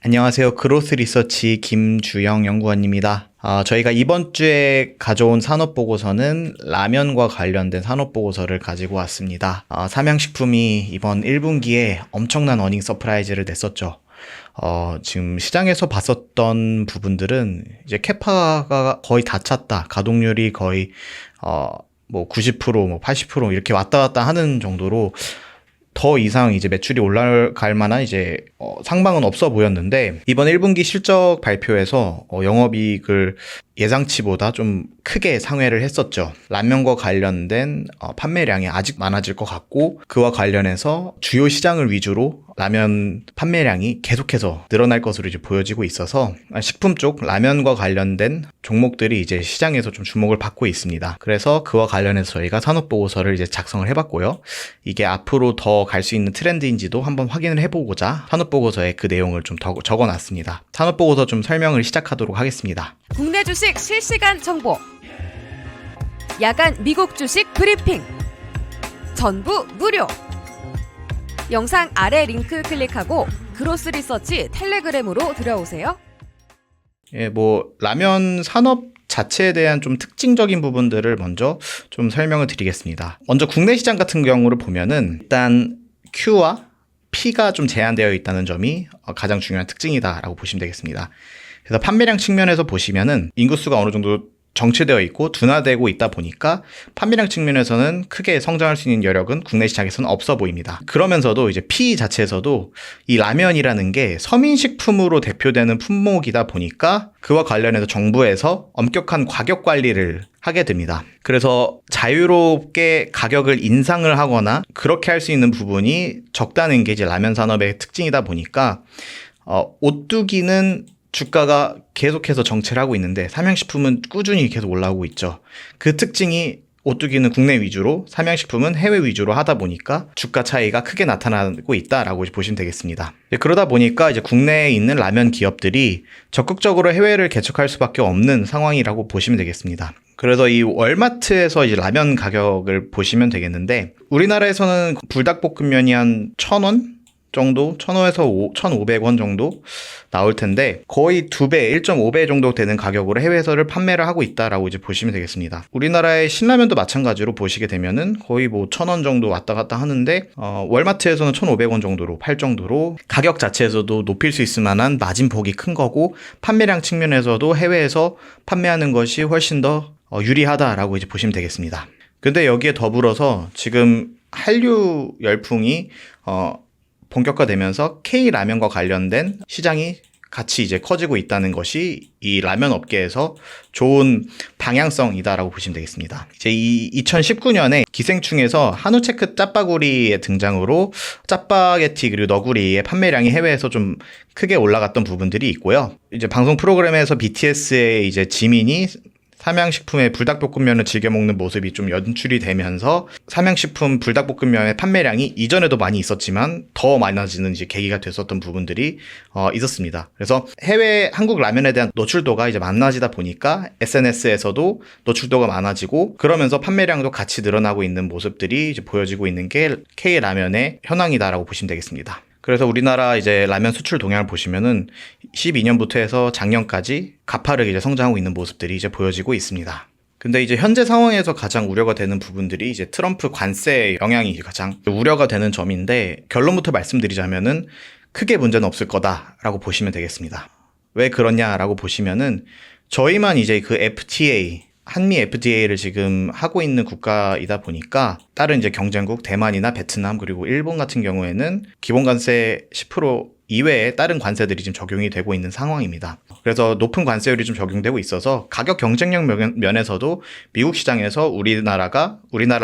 안녕하세요. 그로스 리서치 김주영 연구원입니다. 저희가 이번 주에 가져온 산업보고서는 라면과 관련된 산업보고서를 가지고 왔습니다. 삼양식품이 이번 1분기에 엄청난 어닝 서프라이즈를 냈었죠. 지금 시장에서 봤었던 부분들은 이제 캐파가 거의 다 찼다. 가동률이 거의, 90%, 80% 이렇게 왔다 갔다 하는 정도로 더 이상 이제 매출이 올라갈 만한 이제 상방은 없어 보였는데, 이번 1분기 실적 발표에서 영업이익을 예상치보다 좀 크게 상회를 했었죠. 라면과 관련된 판매량이 아직 많아질 것 같고, 그와 관련해서 주요 시장을 위주로 라면 판매량이 계속해서 늘어날 것으로 이제 보여지고 있어서 식품 쪽 라면과 관련된 종목들이 이제 시장에서 좀 주목을 받고 있습니다. 그래서 그와 관련해서 저희가 산업보고서를 이제 작성을 해봤고요. 이게 앞으로 더 갈 수 있는 트렌드인지도 한번 확인을 해보고자 산업보고서에 그 내용을 좀 더 적어놨습니다. 산업보고서 좀 설명을 시작하도록 하겠습니다. 국내 주식 실시간 정보, 야간 미국 주식 브리핑, 전부 무료. 영상 아래 링크 클릭하고 그로스 리서치 텔레그램으로 들어오세요. 라면 산업 자체에 대한 좀 특징적인 부분들을 먼저 좀 설명을 드리겠습니다. 먼저 국내 시장 같은 경우를 보면은 일단 Q와 P가 좀 제한되어 있다는 점이 가장 중요한 특징이다라고 보시면 되겠습니다. 그래서 판매량 측면에서 보시면은 인구수가 어느 정도 정체되어 있고 둔화되고 있다 보니까 판매량 측면에서는 크게 성장할 수 있는 여력은 국내 시장에서는 없어 보입니다. 그러면서도 이제 P 자체에서도 이 라면이라는 게 서민식품으로 대표되는 품목이다 보니까 그와 관련해서 정부에서 엄격한 가격 관리를 하게 됩니다. 그래서 자유롭게 가격을 인상을 하거나 그렇게 할 수 있는 부분이 적다는 게 이제 라면 산업의 특징이다 보니까 오뚜기는 주가가 계속해서 정체를 하고 있는데 삼양식품은 꾸준히 계속 올라오고 있죠. 그 특징이 오뚜기는 국내 위주로, 삼양식품은 해외 위주로 하다 보니까 주가 차이가 크게 나타나고 있다라고 보시면 되겠습니다. 그러다 보니까 이제 국내에 있는 라면 기업들이 적극적으로 해외를 개척할 수밖에 없는 상황이라고 보시면 되겠습니다. 그래서 이 월마트에서 이제 라면 가격을 보시면 되겠는데, 우리나라에서는 불닭볶음면이 한 1,000원? 정도? 1,000원에서 1,500원 정도 나올 텐데 거의 2배, 1.5배 정도 되는 가격으로 해외에서를 판매를 하고 있다라고 이제 보시면 되겠습니다. 우리나라의 신라면도 마찬가지로 보시게 되면은 거의 1,000원 정도 왔다 갔다 하는데 월마트에서는 1,500원 정도로 팔 정도로 가격 자체에서도 높일 수 있을 만한 마진폭이 큰 거고, 판매량 측면에서도 해외에서 판매하는 것이 훨씬 더 유리하다라고 이제 보시면 되겠습니다. 근데 여기에 더불어서 지금 한류 열풍이 본격화되면서 K라면과 관련된 시장이 같이 이제 커지고 있다는 것이 이 라면 업계에서 좋은 방향성이다라고 보시면 되겠습니다. 이제 2019년에 기생충에서 한우체크 짜파구리의 등장으로 짜파게티 그리고 너구리의 판매량이 해외에서 좀 크게 올라갔던 부분들이 있고요. 이제 방송 프로그램에서 BTS의 이제 지민이 삼양식품의 불닭볶음면을 즐겨 먹는 모습이 좀 연출이 되면서 삼양식품 불닭볶음면의 판매량이 이전에도 많이 있었지만 더 많아지는 이제 계기가 됐었던 부분들이 있었습니다. 그래서 해외 한국 라면에 대한 노출도가 이제 많아지다 보니까 SNS에서도 노출도가 많아지고, 그러면서 판매량도 같이 늘어나고 있는 모습들이 이제 보여지고 있는 게 K라면의 현황이다라고 보시면 되겠습니다. 그래서 우리나라 이제 라면 수출 동향을 보시면은 12년부터 해서 작년까지 가파르게 이제 성장하고 있는 모습들이 이제 보여지고 있습니다. 근데 이제 현재 상황에서 가장 우려가 되는 부분들이 이제 트럼프 관세 영향이 가장 우려가 되는 점인데, 결론부터 말씀드리자면은 크게 문제는 없을 거다라고 보시면 되겠습니다. 왜 그러냐라고 보시면은 저희만 이제 그 FTA, 한미 FTA를 지금 하고 있는 국가이다 보니까 다른 이제 경쟁국 대만이나 베트남 그리고 일본 같은 경우에는 기본 관세 10% 이외에 다른 관세들이 지금 적용이 되고 있는 상황입니다. 그래서 높은 관세율이 좀 적용되고 있어서 가격 경쟁력 면에서도 미국 시장에서 우리나라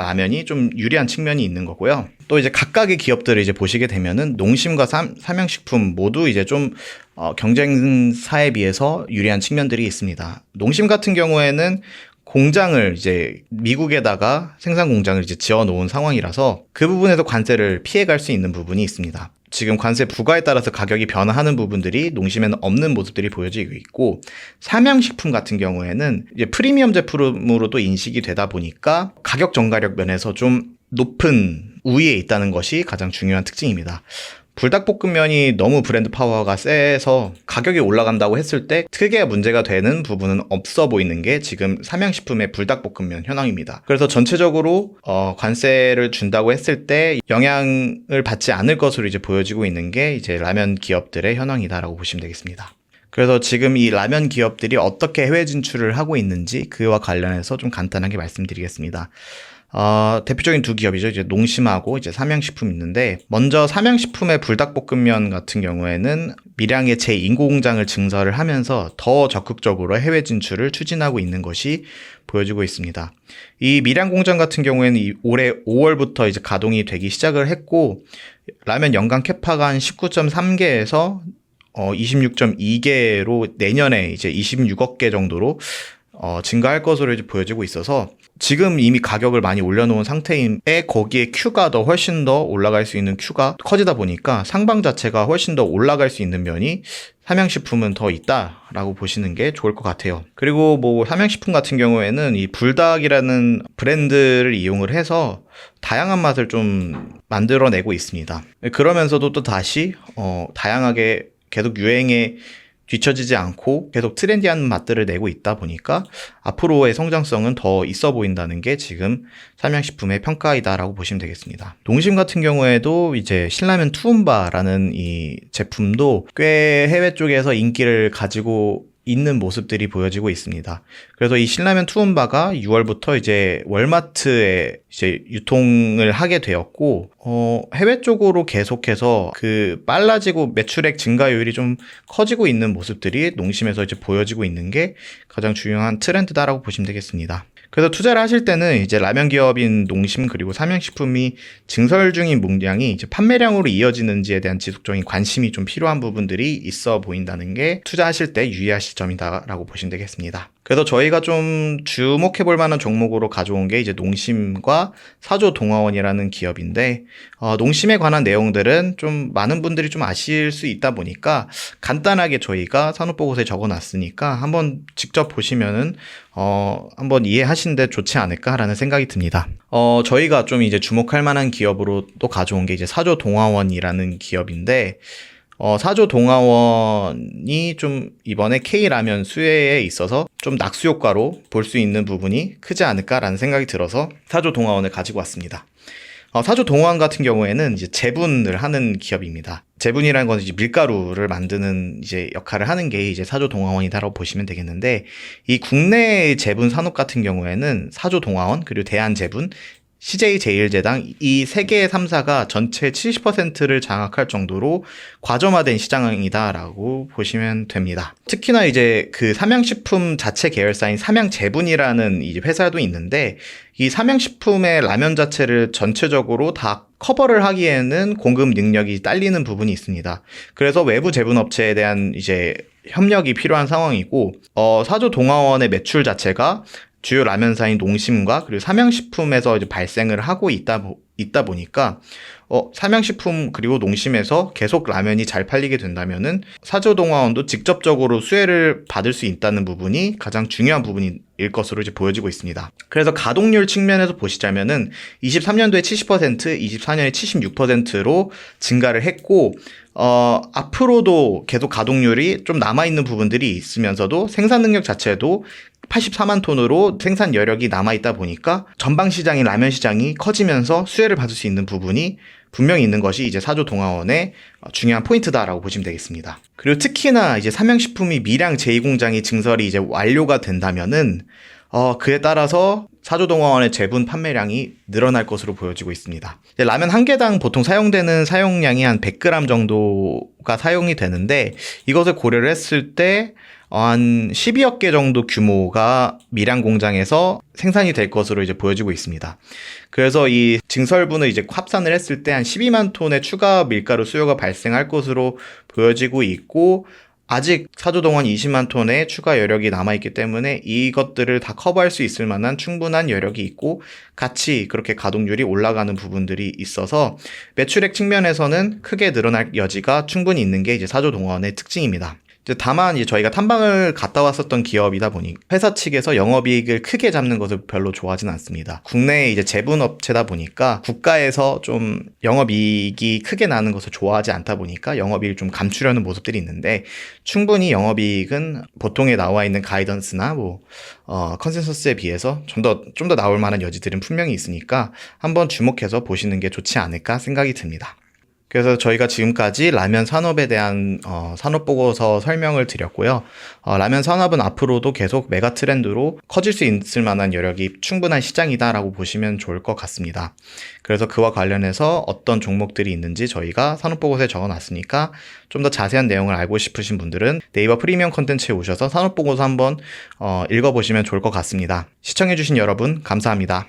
라면이 좀 유리한 측면이 있는 거고요. 또 이제 각각의 기업들을 이제 보시게 되면은 농심과 삼양식품 모두 이제 좀 경쟁사에 비해서 유리한 측면들이 있습니다. 농심 같은 경우에는 공장을 이제 미국에다가 생산 공장을 이제 지어 놓은 상황이라서 그 부분에서 관세를 피해갈 수 있는 부분이 있습니다. 지금 관세 부과에 따라서 가격이 변화하는 부분들이 농심에는 없는 모습들이 보여지고 있고, 삼양식품 같은 경우에는 이제 프리미엄 제품으로도 인식이 되다 보니까 가격 전가력 면에서 좀 높은 우위에 있다는 것이 가장 중요한 특징입니다. 불닭볶음면이 너무 브랜드 파워가 세서 가격이 올라간다고 했을 때 크게 문제가 되는 부분은 없어 보이는 게 지금 삼양식품의 불닭볶음면 현황입니다. 그래서 전체적으로 관세를 준다고 했을 때 영향을 받지 않을 것으로 이제 보여지고 있는 게 이제 라면 기업들의 현황이다라고 보시면 되겠습니다. 그래서 지금 이 라면 기업들이 어떻게 해외 진출을 하고 있는지 그와 관련해서 좀 간단하게 말씀드리겠습니다. 대표적인 두 기업이죠. 이제 농심하고 이제 삼양식품 있는데, 먼저 삼양식품의 불닭볶음면 같은 경우에는 밀양의 제2공장을 증설을 하면서 더 적극적으로 해외 진출을 추진하고 있는 것이 보여지고 있습니다. 이 밀양 공장 같은 경우에는 올해 5월부터 이제 가동이 되기 시작을 했고, 라면 연간 캐파가 한 19.3개에서 26.2개로 내년에 이제 26억 개 정도로 증가할 것으로 이제 보여지고 있어서, 지금 이미 가격을 많이 올려놓은 상태인데 거기에 Q가 더 훨씬 더 올라갈 수 있는 Q가 커지다 보니까 상방 자체가 훨씬 더 올라갈 수 있는 면이 삼양식품은 더 있다라고 보시는 게 좋을 것 같아요. 그리고 뭐 삼양식품 같은 경우에는 이 불닭이라는 브랜드를 이용을 해서 다양한 맛을 좀 만들어내고 있습니다. 그러면서도 또 다시 다양하게 계속 유행에 뒤처지지 않고 계속 트렌디한 맛들을 내고 있다 보니까 앞으로의 성장성은 더 있어 보인다는 게 지금 삼양식품의 평가이다라고 보시면 되겠습니다. 농심 같은 경우에도 이제 신라면 투움바라는 이 제품도 꽤 해외 쪽에서 인기를 가지고 있는 모습들이 보여지고 있습니다. 그래서 이 신라면 투움바가 6월부터 이제 월마트에 이제 유통을 하게 되었고, 해외 쪽으로 계속해서 그 빨라지고 매출액 증가율이 좀 커지고 있는 모습들이 농심에서 이제 보여지고 있는 게 가장 중요한 트렌드다라고 보시면 되겠습니다. 그래서 투자를 하실 때는 이제 라면 기업인 농심 그리고 삼양식품이 증설 중인 물량이 이제 판매량으로 이어지는지에 대한 지속적인 관심이 좀 필요한 부분들이 있어 보인다는 게 투자하실 때 유의하실 점이다라고 보시면 되겠습니다. 그래서 저희가 좀 주목해 볼 만한 종목으로 가져온 게 이제 농심과 사조동화원이라는 기업인데, 농심에 관한 내용들은 좀 많은 분들이 좀 아실 수 있다 보니까 간단하게 저희가 산업보고서에 적어 놨으니까 한번 직접 보시면은 한번 이해하시는데 좋지 않을까라는 생각이 듭니다. 저희가 좀 이제 주목할 만한 기업으로 또 가져온 게 이제 사조동화원이라는 기업인데, 사조동화원이 좀 이번에 K라면 수혜에 있어서 좀 낙수 효과로 볼 수 있는 부분이 크지 않을까라는 생각이 들어서 사조동화원을 가지고 왔습니다. 사조동화원 같은 경우에는 이제 제분을 하는 기업입니다. 제분이라는 건 이제 밀가루를 만드는 이제 역할을 하는 게 이제 사조동화원이다라고 보시면 되겠는데, 이 국내 제분 산업 같은 경우에는 사조동화원 그리고 대한제분, CJ제일제당 이 세 개의 3사가 전체 70%를 장악할 정도로 과점화된 시장이다라고 보시면 됩니다. 특히나 이제 그 삼양식품 자체 계열사인 삼양제분이라는 이 회사도 있는데, 이 삼양식품의 라면 자체를 전체적으로 다 커버를 하기에는 공급 능력이 딸리는 부분이 있습니다. 그래서 외부 제분업체에 대한 이제 협력이 필요한 상황이고, 사조동화원의 매출 자체가 주요 라면사인 농심과 그리고 삼양식품에서 이제 발생을 하고 있다 보니까 삼양식품 그리고 농심에서 계속 라면이 잘 팔리게 된다면은 사조동화원도 직접적으로 수혜를 받을 수 있다는 부분이 가장 중요한 부분일 것으로 이제 보여지고 있습니다. 그래서 가동률 측면에서 보시자면은 23년도에 70%, 24년에 76%로 증가를 했고, 앞으로도 계속 가동률이 좀 남아있는 부분들이 있으면서도 생산 능력 자체도 84만 톤으로 생산 여력이 남아있다 보니까 전방 시장인 라면 시장이 커지면서 수혜를 받을 수 있는 부분이 분명히 있는 것이 이제 사조동화원의 중요한 포인트다라고 보시면 되겠습니다. 그리고 특히나 이제 삼양식품이 밀양 제2공장이 증설이 이제 완료가 된다면은 그에 따라서 사조동화원의 제분 판매량이 늘어날 것으로 보여지고 있습니다. 라면 한 개당 보통 사용되는 사용량이 한 100g 정도가 사용이 되는데, 이것을 고려를 했을 때 한 12억 개 정도 규모가 밀양 공장에서 생산이 될 것으로 이제 보여지고 있습니다. 그래서 이 증설분을 이제 합산을 했을 때 한 12만 톤의 추가 밀가루 수요가 발생할 것으로 보여지고 있고, 아직 사조동원 20만 톤의 추가 여력이 남아있기 때문에 이것들을 다 커버할 수 있을 만한 충분한 여력이 있고, 같이 그렇게 가동률이 올라가는 부분들이 있어서 매출액 측면에서는 크게 늘어날 여지가 충분히 있는 게 이제 사조동원의 특징입니다. 이제 다만 이제 저희가 탐방을 갔다 왔었던 기업이다 보니 회사 측에서 영업이익을 크게 잡는 것을 별로 좋아하진 않습니다. 국내에 이제 제분업체다 보니까 국가에서 좀 영업이익이 크게 나는 것을 좋아하지 않다 보니까 영업이익을 좀 감추려는 모습들이 있는데, 충분히 영업이익은 보통에 나와 있는 가이던스나 컨센서스에 비해서 좀 더 나올 만한 여지들은 분명히 있으니까 한번 주목해서 보시는 게 좋지 않을까 생각이 듭니다. 그래서 저희가 지금까지 라면 산업에 대한 산업보고서 설명을 드렸고요. 라면 산업은 앞으로도 계속 메가 트렌드로 커질 수 있을 만한 여력이 충분한 시장이다라고 보시면 좋을 것 같습니다. 그래서 그와 관련해서 어떤 종목들이 있는지 저희가 산업보고서에 적어놨으니까 좀 더 자세한 내용을 알고 싶으신 분들은 네이버 프리미엄 콘텐츠에 오셔서 산업보고서 한번 읽어보시면 좋을 것 같습니다. 시청해주신 여러분 감사합니다.